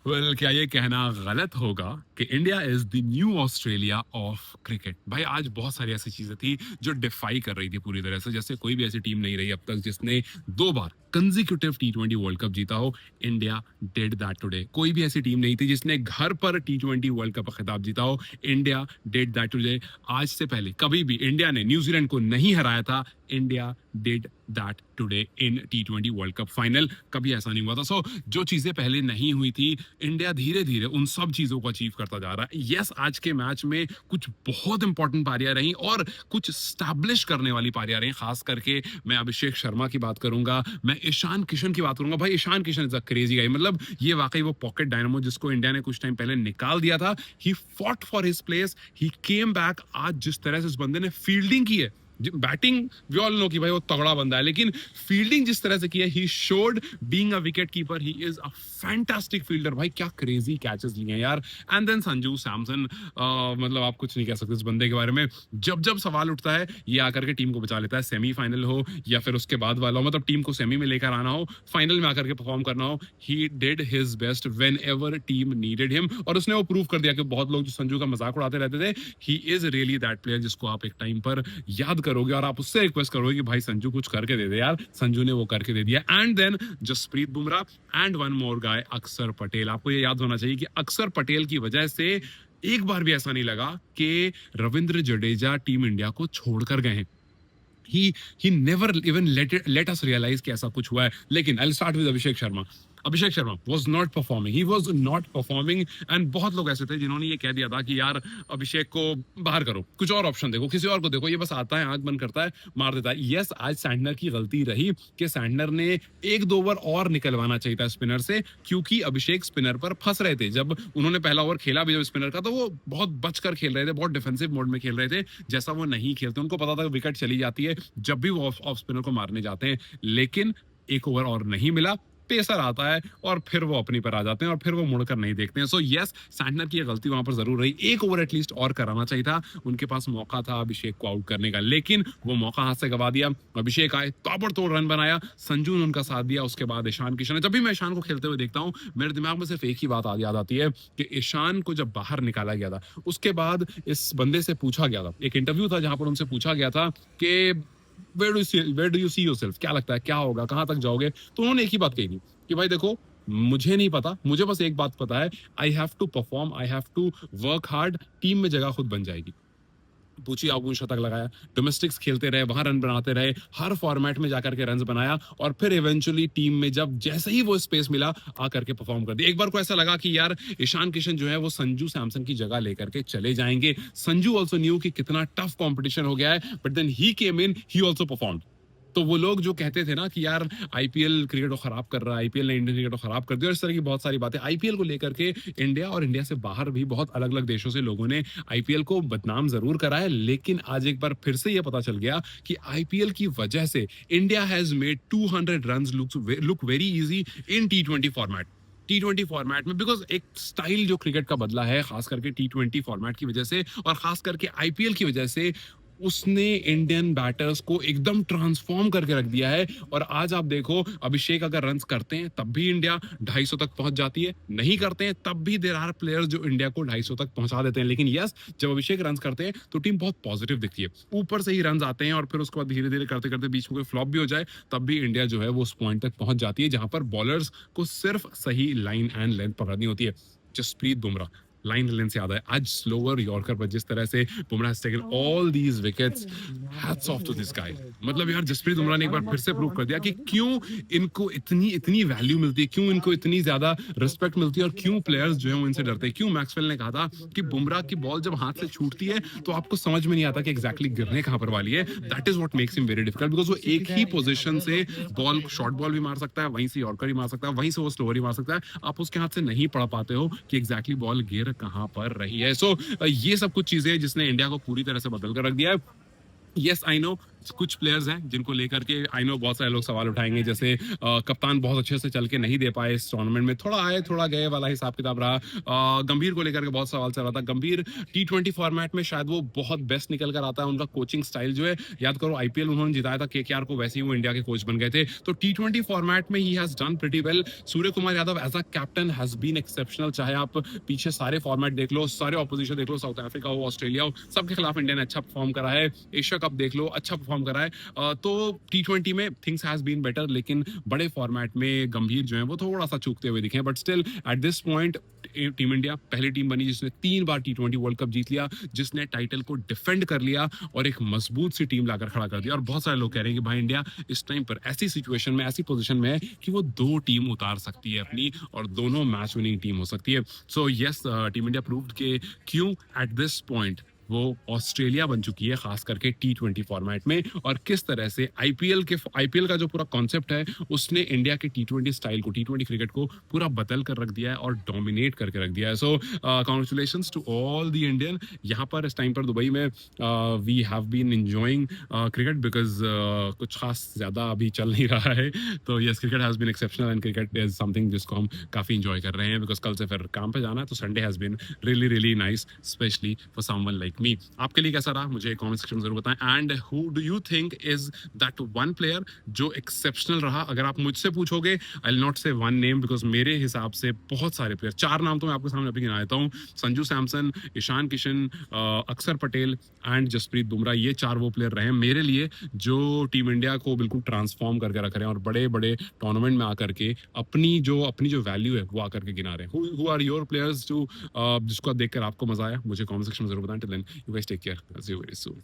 क्या ये कहना गलत होगा कि India is the new Australia of cricket? भाई आज बहुत सारी ऐसी चीजें थी जो डिफाई कर रही थी पूरी तरह से, जैसे कोई भी ऐसी टीम नहीं रही अब तक जिसने 2 बार कंजिक्यूटिव T20 वर्ल्ड कप जीता हो। India did that today. कोई भी ऐसी टीम नहीं थी जिसने घर पर T20 वर्ल्ड कप का खिताब जीता हो। India did that today. आज से पहले कभी भी इंडिया ने न्यूजीलैंड को नहीं हराया था। India did that today in T20 world cup final. कभी ऐसा नहीं हुआ था। सो जो चीजें पहले नहीं हुई थी, इंडिया धीरे धीरे उन सब चीजों को अचीव करता जा रहा है। यस, आज के मैच में कुछ बहुत इंपॉर्टेंट पारियां रही और कुछ स्टैब्लिश करने वाली पारियां रही। खास करके मैं अभिषेक शर्मा की बात करूंगा, मैं ईशान किशन की बात करूंगा। भाई Ishan Kishan is a crazy guy. मतलब ये वाकई वो पॉकेट डायनामो जिसको इंडिया ने कुछ टाइम पहले निकाल दिया था। He fought for his place, he came back. आज जिस तरह से इस बंदे ने फील्डिंग की है, बैटिंग वी ऑल नो कि भाई वो तगड़ा बंदा है, लेकिन फील्डिंग जिस तरह से की है, he showed being a wicket keeper, he is a fantastic fielder. भाई क्या क्रेजी कैचेस लिए हैं यार। एंड देन संजू सैमसन, मतलब आप कुछ नहीं कह सकते इस बंदे के बारे में। जब जब सवाल उठता है ये आकर के टीम को बचा लेता है। सेमीफाइनल हो या फिर उसके बाद वाला हो, मतलब टीम को सेमी में लेकर आना हो, फाइनल में आकर के परफॉर्म करना हो, he did his best when ever team needed him. और उसने वो प्रूव कर दिया कि बहुत लोग जो संजू का मजाक उड़ाते रहते थे, he is really that player जिसको आप एक टाइम पर याद करोगे और आप उससे रिक्वेस्ट करोगे कि भाई संजू कुछ करके दे दे यार। संजू ने वो करके दे दिया। And then Jasprit Bumrah and one more guy Axar Patel. आपको ये याद होना चाहिए कि अक्षर पटेल की वजह से एक बार भी ऐसा नहीं लगा कि रविंद्र जडेजा टीम इंडिया को छोड़कर गए हैं। He never even let us realize कि ऐसा कुछ हुआ है। लेकिन I will start with Abhishek Sharma. Abhishek Sharma was not performing, he was not performing। And बहुत लोग ऐसे थे जिन्होंने ये कह दिया था कि यार अभिषेक को बाहर करो, कुछ और ऑप्शन देखो, किसी और को देखो, ये बस आता है, आंख बंद करता है, मार देता है। यस, आज सैंडनर की गलती रही कि सैंडनर ने 1-2 ओवर और निकलवाना चाहिए था स्पिनर से, क्योंकि अभिषेक स्पिनर पर फंस रहे थे। जब उन्होंने पहला ओवर खेला भी जब स्पिनर का, तो वो बहुत बचकर खेल रहे थे, बहुत डिफेंसिव मोड में खेल रहे थे, जैसा वो नहीं खेलते। उनको पता था विकेट चली जाती है जब भी वो ऑफ स्पिनर को मारने जाते हैं। लेकिन 1 ओवर और नहीं मिला, पेसर आता है और फिर वो अपनी पर आ जाते हैं और फिर वो मुड़कर नहीं देखते हैं। सो यस, सैंडनर की गलती वहां पर जरूर रही। 1 ओवर एटलीस्ट और कराना चाहिए था। उनके पास मौका था अभिषेक को आउट करने का, लेकिन वो मौका हाथ से गवा दिया। अभिषेक आए, ताबड़तोड़ रन बनाया, संजू ने उनका साथ दिया। उसके बाद ईशान किशन। जब भी मैं ईशान को खेलते हुए देखता हूं, मेरे दिमाग में सिर्फ एक ही बात याद आती है कि ईशान को जब बाहर निकाला गया था, उसके बाद इस बंदे से पूछा गया था, एक इंटरव्यू था जहां पर उनसे पूछा गया था कि where do you see yourself, क्या लगता है क्या होगा, कहां तक जाओगे? तो उन्होंने एक ही बात कही थी कि भाई देखो, मुझे नहीं पता, मुझे बस एक बात पता है, I have to perform, I have to work hard, team में जगह खुद बन जाएगी। पूछी आगू शतक लगाया, डोमेस्टिक्स खेलते रहे, वहां रन बनाते रहे, हर फॉर्मेट में जाकर के रन बनाया, और फिर इवेंचुअली टीम में जब जैसे ही वो स्पेस मिला आकर के परफॉर्म कर दिया। एक बार को ऐसा लगा कि यार ईशान किशन जो है वो संजू सैमसन की जगह लेकर के चले जाएंगे। संजू ऑल्सो न्यू कि कितना टफ कॉम्पिटिशन हो गया है, but then he came in, he also perform. तो वो लोग जो कहते थे ना कि यार आईपीएल क्रिकेट को खराब कर रहा है, आईपीएल ने इंडियन क्रिकेट को खराब कर दिया, और इस तरह की बहुत सारी बातें आईपीएल को लेकर के इंडिया और इंडिया से बाहर भी बहुत अलग अलग देशों से लोगों ने आईपीएल को बदनाम जरूर करा है। लेकिन आज एक बार फिर से ये पता चल गया कि आईपीएल की वजह से India has made 200 runs look very easy in T20 format. T20 format में, बिकॉज एक स्टाइल जो क्रिकेट का बदला है खास करके T20 फॉर्मेट की वजह से और खास करके आईपीएल की वजह से, उसने इंडियन बैटर्स को एकदम ट्रांसफॉर्म करके रख दिया है। और आज आप देखो, अभिषेक अगर रन्स करते हैं तब भी इंडिया 250 तक पहुंच जाती है, नहीं करते हैं तब भी देयर आर प्लेयर्स जो इंडिया को 250 तक पहुंचा देते हैं। लेकिन यस, जब अभिषेक रन्स करते हैं तो टीम बहुत पॉजिटिव दिखती है, ऊपर से ही रन्स आते हैं और फिर उसके बाद धीरे धीरे करते करते बीच में कोई फ्लॉप भी हो जाए तब भी इंडिया जो है वो उस पॉइंट तक पहुंच जाती है जहां पर बॉलर्स को सिर्फ सही लाइन एंड लेंथ पकड़नी होती है। जसप्रीत बुमराह, लाइन लेंथ से याद है आज स्लोअर यॉर्कर पर जिस तरह से Bumrah has taken all these wickets, hats off to this guy. मतलब यार जसप्रीत बुमराह ने एक बार फिर से प्रूव कर दिया कि क्यों इनको इतनी इतनी वैल्यू मिलती है, क्यों इनको इतनी ज्यादा रिस्पेक्ट मिलती है और क्यों प्लेयर्स जो है वो इनसे डरते हैं। क्यों मैक्सवेल ने कहा था कि बुमराह की बॉल जब हाथ से छूटती है तो आपको समझ में नहीं आता कि एग्जैक्टली गिरने कहां पर वाली है। That is what makes him very difficult, because वो एक ही पोजीशन से बॉल, शॉर्ट बॉल भी मार सकता है, वहीं से यॉर्कर ही मार सकता है, वहीं से वो स्लोअर ही मार सकता है। आप उसके हाथ से नहीं पढ़ पाते हो कि एग्जैक्टली बॉल गिर कहां पर रही है। सो ये सब कुछ चीजें जिसने इंडिया को पूरी तरह से बदल कर रख दिया है। यस आई नो, कुछ प्लेयर्स हैं जिनको लेकर के आई नो बहुत सारे लोग सवाल उठाएंगे, जैसे कप्तान बहुत अच्छे से चल के नहीं दे पाए इस टूर्नामेंट में, थोड़ा आए थोड़ा गए वाला हिसाब किताब रहा। गंभीर को लेकर के बहुत सवाल चल रहा था। गंभीर टी20 फॉर्मेट में शायद वो बहुत बेस्ट निकल कर आता है। उनका कोचिंग स्टाइल जो है, याद करो आईपीएल उन्होंने जिताया था केकेआर को, वैसे ही वो इंडिया के कोच बन गए थे। तो टी20 फॉर्मेट में he has done pretty well. Surya Kumar Yadav as a captain has been exceptional. चाहे आप पीछे सारे फॉर्मेट देख लो, सारे ऑपोजिशन देख लो, साउथ अफ्रीका हो, ऑस्ट्रेलिया हो, सबके खिलाफ इंडिया ने अच्छा परफॉर्म करा है। एशिया कप देख लो, अच्छा परफॉर्म करा है। तो टी20 में थिंग्स हैज बीन बेटर, लेकिन बड़े फॉर्मेट में गंभीर जो है वो थोड़ा सा चूकते हुए दिखे। But still at this point team India पहली टीम बनी जिसने 3 बार टी20 वर्ल्ड कप जीत लिया, जिसने टाइटल को डिफेंड कर लिया और एक मजबूत सी टीम लाकर खड़ा कर दिया। और बहुत सारे लोग कह रहे हैं कि भाई इंडिया इस टाइम पर ऐसी सिचुएशन में, ऐसी पोजीशन में है कि वो 2 टीम उतार सकती है अपनी, और दोनों मैच विनिंग टीम हो सकती है। So yes, team India proved के क्यों एट दिस पॉइंट वो ऑस्ट्रेलिया बन चुकी है, खास करके टी20 फॉर्मेट में, और किस तरह से आईपीएल का जो पूरा कॉन्सेप्ट है उसने इंडिया के टी20 स्टाइल को, टी20 क्रिकेट को पूरा बदल कर रख दिया है और डोमिनेट करके रख दिया है। So congratulations to all the Indian. यहाँ पर इस टाइम पर दुबई में we have been enjoying cricket because कुछ खास ज्यादा अभी चल नहीं रहा है। तो yes, cricket has been exceptional and cricket is something जिसको हम काफी इंजॉय कर रहे हैं, बिकॉज कल से फिर काम पे जाना है। तो Sunday has been really really nice, specially for someone like me. आपके लिए कैसा रहा मुझे कमेंट सेक्शन में जरूर बताएं। And who do you think is that one player जो एक्सेप्शनल रहा? अगर आप मुझसे पूछोगे, आई विल नॉट से वन नेम, बिकॉज मेरे हिसाब से बहुत सारे प्लेयर, 4 नाम तो मैं आपके सामने अभी गिना देता हूँ। संजू सैमसन, ईशान किशन, अक्षर पटेल एंड जसप्रीत बुमराह, ये 4 वो प्लेयर रहे हैं मेरे लिए जो टीम इंडिया को बिल्कुल ट्रांसफॉर्म करके रख रहे हैं और बड़े बड़े टूर्नामेंट में आकर के अपनी जो वैल्यू है वो आकर के गिना रहे हैं। हु आर योर प्लेयर्स जो जिसको देखकर आपको मजा आया? मुझे कमेंट सेक्शन में जरूर बताएं। Till then, you guys take care. I'll see you very soon.